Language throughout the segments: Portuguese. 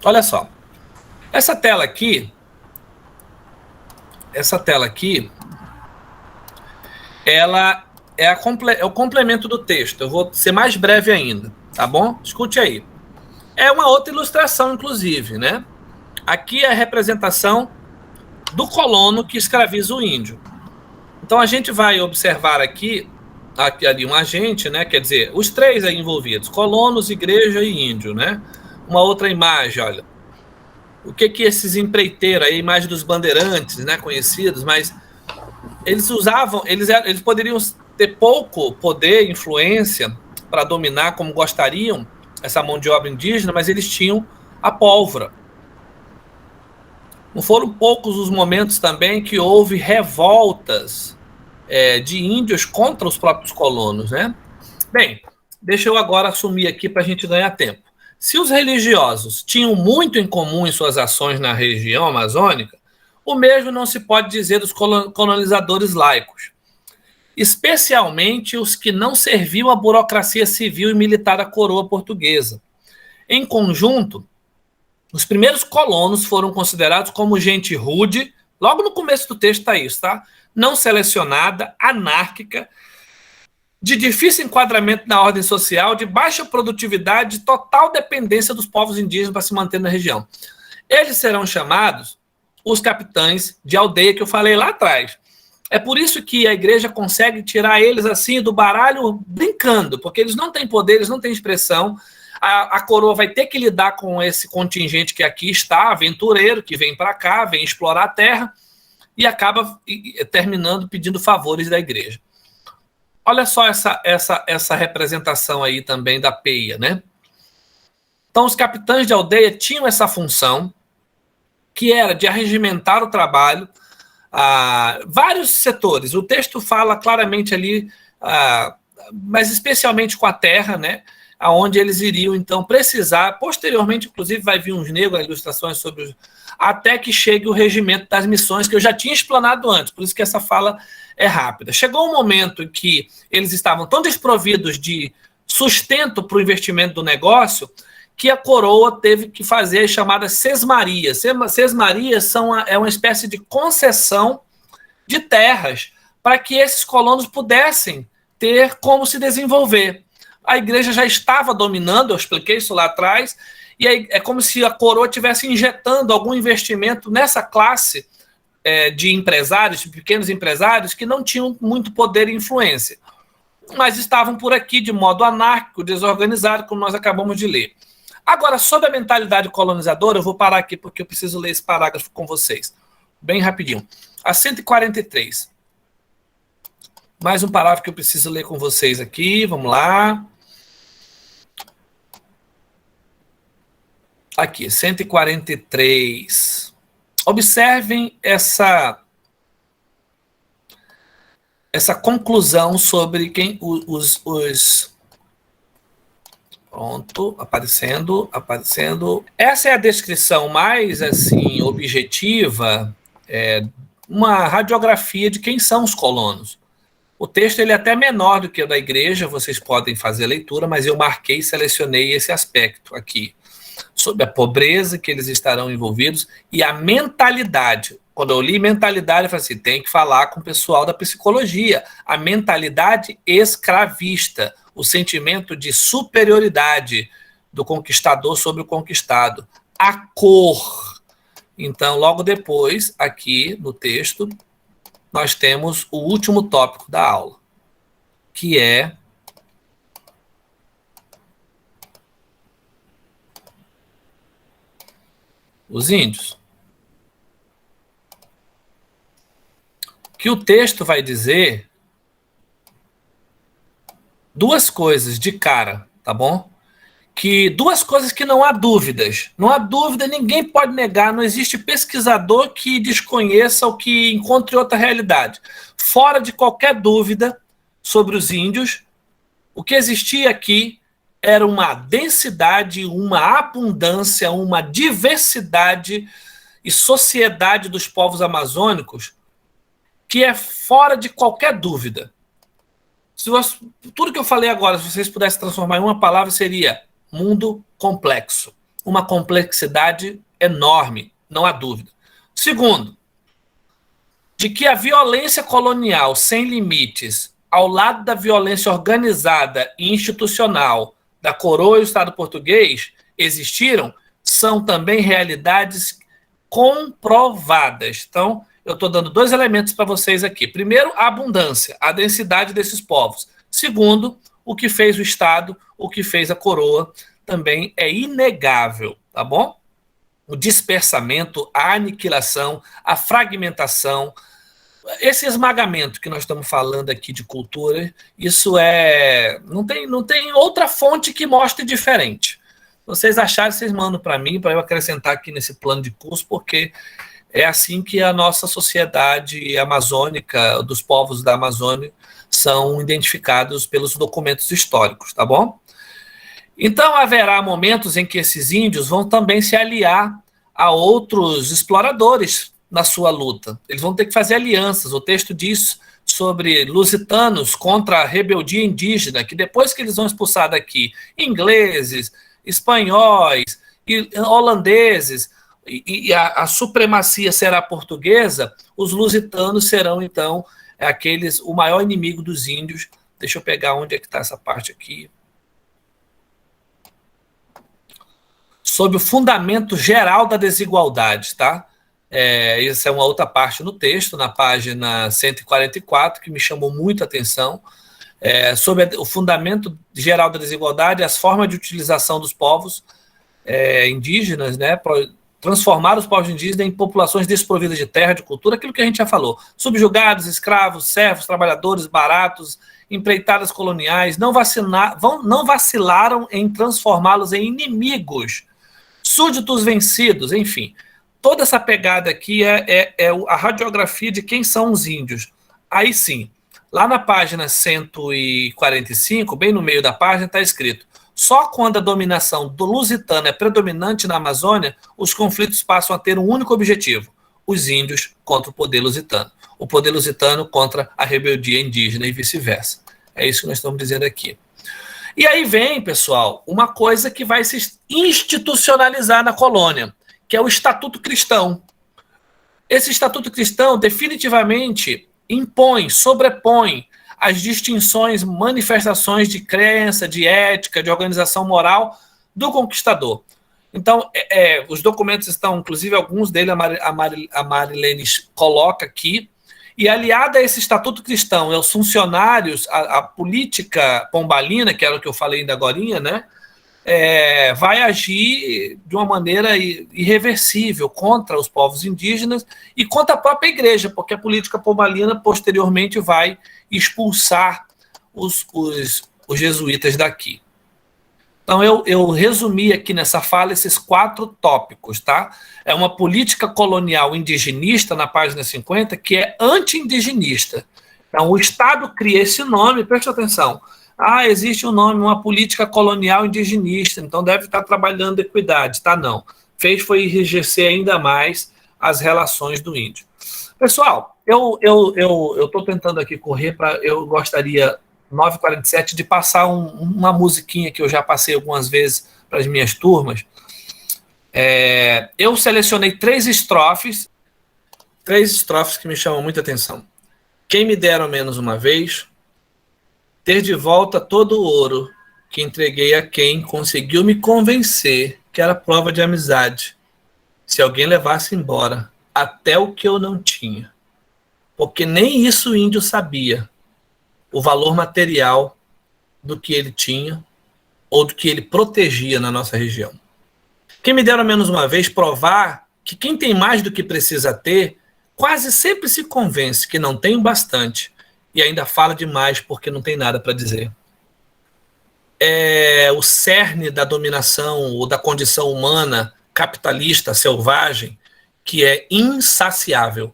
Olha só, essa tela aqui, ela é o complemento do texto. Eu vou ser mais breve ainda, tá bom? Escute aí. É uma outra ilustração, inclusive, né? Aqui é a representação do colono que escraviza o índio. Então a gente vai observar aqui ali um agente, né? Quer dizer, os três aí envolvidos: colonos, igreja e índio, né? Uma outra imagem, olha. O que esses empreiteiros aí, a imagem dos bandeirantes, né? Conhecidos, mas eles usavam, eles poderiam ter pouco poder, influência para dominar como gostariam essa mão de obra indígena, mas eles tinham a pólvora. Não foram poucos os momentos também que houve revoltas de índios contra os próprios colonos, né? Bem, deixa eu agora assumir aqui para a gente ganhar tempo. Se os religiosos tinham muito em comum em suas ações na região amazônica, o mesmo não se pode dizer dos colonizadores laicos, especialmente os que não serviam à burocracia civil e militar da coroa portuguesa. Em conjunto, os primeiros colonos foram considerados como gente rude, logo no começo do texto está isso, tá? Não selecionada, anárquica, de difícil enquadramento na ordem social, de baixa produtividade, de total dependência dos povos indígenas para se manter na região. Eles serão chamados os capitães de aldeia que eu falei lá atrás. É por isso que a igreja consegue tirar eles assim do baralho brincando, porque eles não têm poder, eles não têm expressão. A coroa vai ter que lidar com esse contingente que aqui está, aventureiro, que vem para cá, vem explorar a terra e acaba terminando pedindo favores da igreja. Olha só essa representação aí também da peia, né? Então, os capitães de aldeia tinham essa função, que era de arregimentar o trabalho, vários setores. O texto fala claramente ali, mas especialmente com a terra, né? Aonde eles iriam, então, precisar. Posteriormente, inclusive, vai vir uns negros, ilustrações sobre até que chegue o regimento das missões, que eu já tinha explanado antes, por isso que essa fala é rápida. Chegou um momento em que eles estavam tão desprovidos de sustento para o investimento do negócio, que a coroa teve que fazer as chamadas sesmarias. Sesmarias é uma espécie de concessão de terras para que esses colonos pudessem ter como se desenvolver. A igreja já estava dominando, eu expliquei isso lá atrás, e aí é como se a coroa estivesse injetando algum investimento nessa classe de empresários, de pequenos empresários, que não tinham muito poder e influência, mas estavam por aqui de modo anárquico, desorganizado, como nós acabamos de ler. Agora, sobre a mentalidade colonizadora, eu vou parar aqui porque eu preciso ler esse parágrafo com vocês, bem rapidinho. A 143. Mais um parágrafo que eu preciso ler com vocês aqui, vamos lá. Aqui, 143. Observem essa conclusão sobre quem pronto, aparecendo. Essa é a descrição mais assim objetiva, uma radiografia de quem são os colonos. O texto ele é até menor do que o da igreja, vocês podem fazer a leitura, mas eu marquei e selecionei esse aspecto aqui, sobre a pobreza que eles estarão envolvidos e a mentalidade. Quando eu li mentalidade, eu falei assim, tem que falar com o pessoal da psicologia. A mentalidade escravista, o sentimento de superioridade do conquistador sobre o conquistado. A cor. Então, logo depois, aqui no texto, nós temos o último tópico da aula, que é os índios. Que o texto vai dizer duas coisas de cara, tá bom? Que duas coisas que não há dúvidas. Não há dúvida, ninguém pode negar, não existe pesquisador que desconheça ou que encontre outra realidade. Fora de qualquer dúvida sobre os índios, o que existia aqui era uma densidade, uma abundância, uma diversidade e sociedade dos povos amazônicos que é fora de qualquer dúvida. Tudo que eu falei agora, se vocês pudessem transformar em uma palavra, seria mundo complexo. uma complexidade enorme, não há dúvida. Segundo, de que a violência colonial sem limites, ao lado da violência organizada e institucional da coroa e do Estado português, existiram, são também realidades comprovadas. Então, eu estou dando dois elementos para vocês aqui. Primeiro, a abundância, a densidade desses povos. Segundo, o que fez o Estado, o que fez a coroa, também é inegável, tá bom? O dispersamento, a aniquilação, a fragmentação, esse esmagamento que nós estamos falando aqui de cultura, isso não tem outra fonte que mostre diferente. Vocês acharem, vocês mandam para mim, para eu acrescentar aqui nesse plano de curso, porque é assim que a nossa sociedade amazônica, dos povos da Amazônia, são identificados pelos documentos históricos, tá bom? Então, haverá momentos em que esses índios vão também se aliar a outros exploradores na sua luta. Eles vão ter que fazer alianças. O texto diz sobre lusitanos contra a rebeldia indígena, que depois que eles vão expulsar daqui ingleses, espanhóis, holandeses, e a supremacia será portuguesa, os lusitanos serão, então, o maior inimigo dos índios. Deixa eu pegar onde é que está essa parte aqui. Sob o fundamento geral da desigualdade, tá? Essa é uma outra parte no texto, na página 144, que me chamou muito a atenção. Sobre o fundamento geral da desigualdade, as formas de utilização dos povos indígenas, né, transformar os povos indígenas em populações desprovidas de terra, de cultura, aquilo que a gente já falou, subjugados, escravos, servos, trabalhadores, baratos, empreitadas coloniais, não vacilaram em transformá-los em inimigos, súditos vencidos, enfim. Toda essa pegada aqui é a radiografia de quem são os índios. Aí sim, lá na página 145, bem no meio da página, está escrito: só quando a dominação do lusitano é predominante na Amazônia, os conflitos passam a ter um único objetivo: os índios contra o poder lusitano. O poder lusitano contra a rebeldia indígena e vice-versa. É isso que nós estamos dizendo aqui. E aí vem, pessoal, uma coisa que vai se institucionalizar na colônia, que é o Estatuto Cristão. Esse Estatuto Cristão definitivamente impõe, sobrepõe as distinções, manifestações de crença, de ética, de organização moral do conquistador. Então, os documentos estão, inclusive alguns deles, a Marilene coloca aqui, e aliada a esse Estatuto Cristão, aos funcionários, a política pombalina, que era o que eu falei ainda agorinha, né, vai agir de uma maneira irreversível contra os povos indígenas e contra a própria igreja, porque a política pombalina posteriormente vai expulsar os jesuítas daqui. Então, eu resumi aqui nessa fala esses 4 tópicos, tá? É uma política colonial indigenista, na página 50, que é anti-indigenista. Então, o Estado cria esse nome, preste atenção. Existe um nome, uma política colonial indigenista, então deve estar trabalhando equidade, tá? Não. Foi enrijecer ainda mais as relações do índio. Pessoal, eu estou tentando aqui correr eu gostaria, 9h47, de passar uma musiquinha que eu já passei algumas vezes para as minhas turmas. Eu selecionei 3 estrofes que me chamam muita atenção. Quem me dera ao menos uma vez, ter de volta todo o ouro que entreguei a quem conseguiu me convencer que era prova de amizade, se alguém levasse embora até o que eu não tinha. Porque nem isso o índio sabia, o valor material do que ele tinha ou do que ele protegia na nossa região. Quem me dera ao menos uma vez provar que quem tem mais do que precisa ter, quase sempre se convence que não tem o bastante e ainda fala demais porque não tem nada para dizer. É o cerne da dominação ou da condição humana capitalista, selvagem, que é insaciável.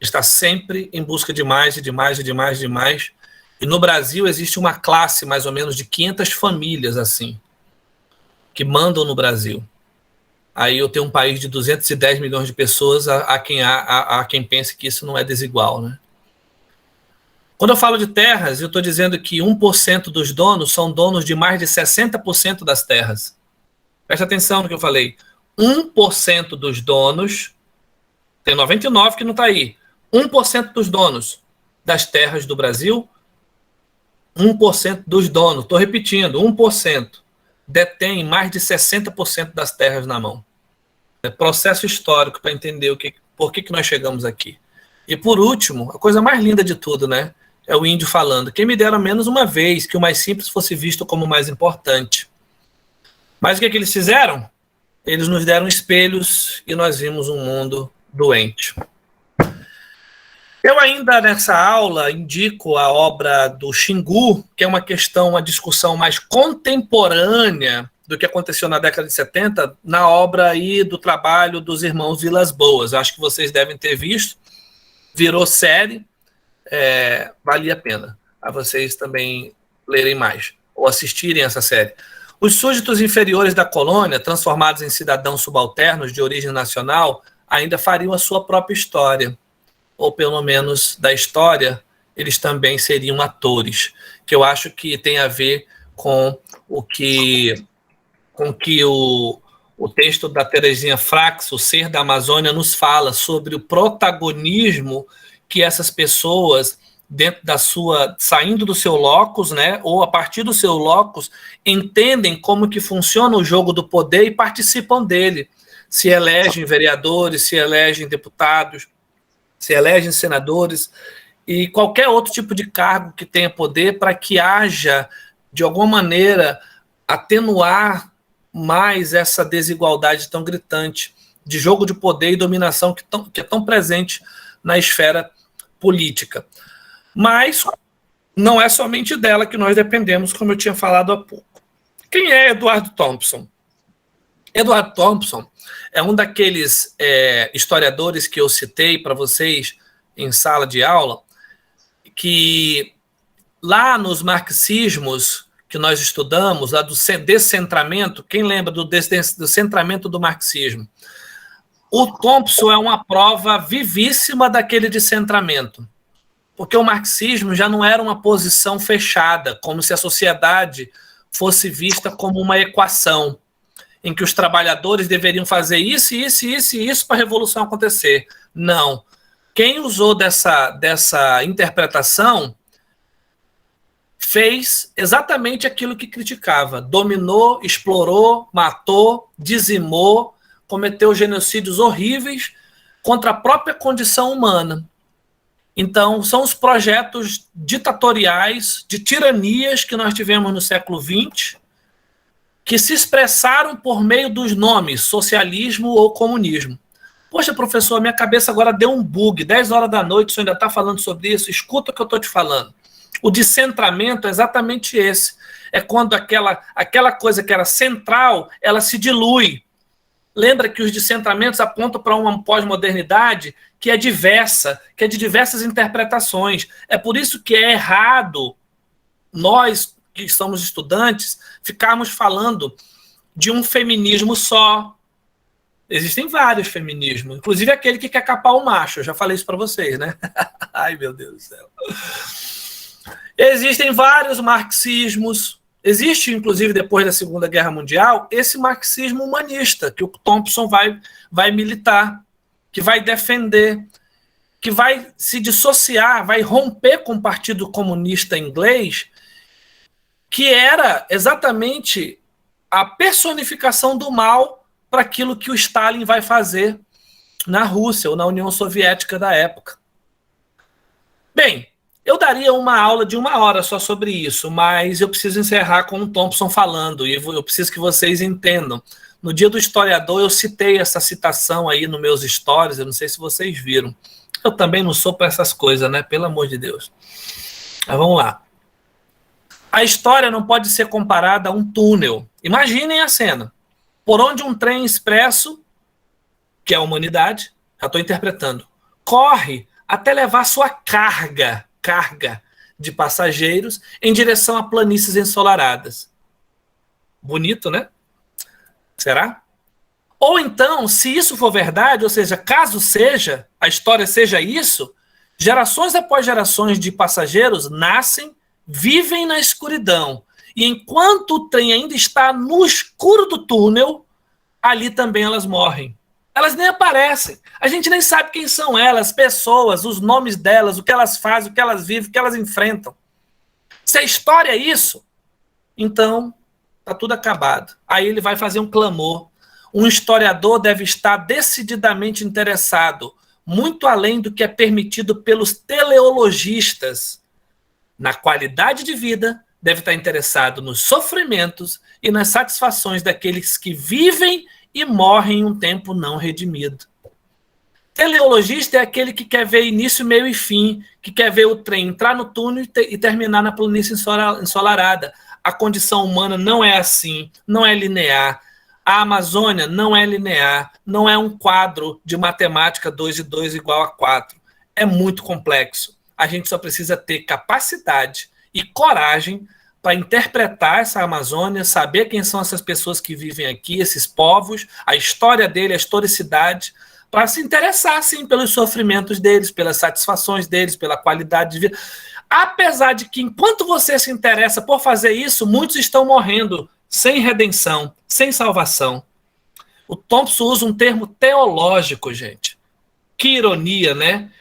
Está sempre em busca de mais, e de mais, e de mais, e de mais. E no Brasil existe uma classe, mais ou menos, de 500 famílias assim, que mandam no Brasil. Aí eu tenho um país de 210 milhões de pessoas, há quem pense que isso não é desigual, né? Quando eu falo de terras, eu estou dizendo que 1% dos donos são donos de mais de 60% das terras. Presta atenção no que eu falei. 1% dos donos, tem 99% que não está aí, 1% dos donos das terras do Brasil, 1% dos donos, estou repetindo, 1%, detém mais de 60% das terras na mão. É processo histórico para entender por que nós chegamos aqui. E por último, a coisa mais linda de tudo, né? É o índio falando: quem me dera menos uma vez que o mais simples fosse visto como o mais importante. Mas o que eles fizeram? Eles nos deram espelhos e nós vimos um mundo doente. Eu ainda nessa aula indico a obra do Xingu, que é uma questão, uma discussão mais contemporânea do que aconteceu na década de 70, na obra aí do trabalho dos irmãos Vilas Boas. Acho que vocês devem ter visto, virou série, vale a pena a vocês também lerem mais, ou assistirem essa série. Os súditos inferiores da colônia, transformados em cidadãos subalternos de origem nacional, ainda fariam a sua própria história, ou pelo menos da história, eles também seriam atores, que eu acho que tem a ver com o texto da Terezinha Frax, O Ser da Amazônia, nos fala sobre o protagonismo que essas pessoas, dentro da sua, saindo do seu locus, né, ou a partir do seu locus, entendem como que funciona o jogo do poder e participam dele. Se elegem vereadores, se elegem deputados, se elegem senadores e qualquer outro tipo de cargo que tenha poder, para que haja, de alguma maneira, atenuar mais essa desigualdade tão gritante de jogo de poder e dominação que é tão presente na esfera política. Mas não é somente dela que nós dependemos, como eu tinha falado há pouco. Quem é Eduardo Thompson? Eduardo Thompson é um daqueles historiadores que eu citei para vocês em sala de aula, que lá nos marxismos que nós estudamos, lá do descentramento, quem lembra do descentramento do marxismo? O Thompson é uma prova vivíssima daquele descentramento, porque o marxismo já não era uma posição fechada, como se a sociedade fosse vista como uma equação, em que os trabalhadores deveriam fazer isso, isso, isso e isso para a revolução acontecer. Não. Quem usou dessa interpretação fez exatamente aquilo que criticava. Dominou, explorou, matou, dizimou, cometeu genocídios horríveis contra a própria condição humana. Então, são os projetos ditatoriais, de tiranias que nós tivemos no século XX, que se expressaram por meio dos nomes socialismo ou comunismo. Poxa, professor, minha cabeça agora deu um bug, 10 horas da noite, você ainda está falando sobre isso? Escuta o que eu estou te falando. O descentramento é exatamente esse. É quando aquela coisa que era central, ela se dilui. Lembra que os descentramentos apontam para uma pós-modernidade que é diversa, que é de diversas interpretações. É por isso que é errado nós, que somos estudantes, ficarmos falando de um feminismo só. Existem vários feminismos, inclusive aquele que quer capar o macho. Eu já falei isso para vocês, né? Ai, meu Deus do céu. Existem vários marxismos. Existe, inclusive, depois da Segunda Guerra Mundial, esse marxismo humanista, que o Thompson vai militar, que vai defender, que vai se dissociar, vai romper com o Partido Comunista Inglês, que era exatamente a personificação do mal para aquilo que o Stalin vai fazer na Rússia ou na União Soviética da época. Bem, eu daria uma aula de 1 hora só sobre isso, mas eu preciso encerrar com o Thompson falando, e eu preciso que vocês entendam. No dia do historiador, eu citei essa citação aí nos meus stories, eu não sei se vocês viram. Eu também não sou para essas coisas, né? Pelo amor de Deus. Mas vamos lá. A história não pode ser comparada a um túnel. Imaginem a cena. Por onde um trem expresso, que é a humanidade, já estou interpretando, corre até levar sua carga de passageiros em direção a planícies ensolaradas. Bonito, né? Será? Ou então, se isso for verdade, ou seja, caso seja, a história seja isso, gerações após gerações de passageiros nascem, vivem na escuridão E enquanto o trem ainda está no escuro do túnel, ali também elas morrem. Elas nem aparecem. A gente nem sabe quem são elas, pessoas, os nomes delas, o que elas fazem, o que elas vivem, o que elas enfrentam. Se a história é isso, então está tudo acabado. Aí ele vai fazer um clamor. Um historiador deve estar decididamente interessado, muito além do que é permitido pelos teleologistas, na qualidade de vida, deve estar interessado nos sofrimentos e nas satisfações daqueles que vivem e morrem em um tempo não redimido. Teleologista é aquele que quer ver início, meio e fim, que quer ver o trem entrar no túnel e terminar na planície ensolarada. A condição humana não é assim, não é linear. A Amazônia não é linear, não é um quadro de matemática 2 e 2 igual a 4. É muito complexo. A gente só precisa ter capacidade e coragem para interpretar essa Amazônia, saber quem são essas pessoas que vivem aqui, esses povos, a história dele, a historicidade, para se interessar, sim, pelos sofrimentos deles, pelas satisfações deles, pela qualidade de vida. Apesar de que, enquanto você se interessa por fazer isso, muitos estão morrendo sem redenção, sem salvação. O Thompson usa um termo teológico, gente. Que ironia, né?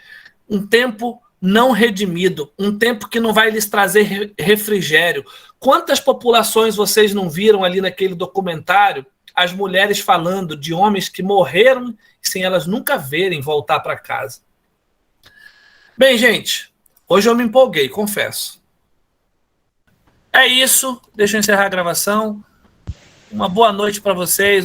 Um tempo não redimido, um tempo que não vai lhes trazer refrigério. Quantas populações vocês não viram ali naquele documentário? As mulheres falando de homens que morreram sem elas nunca verem voltar para casa. Bem, gente, hoje eu me empolguei, confesso. É isso, deixa eu encerrar a gravação. Uma boa noite para vocês.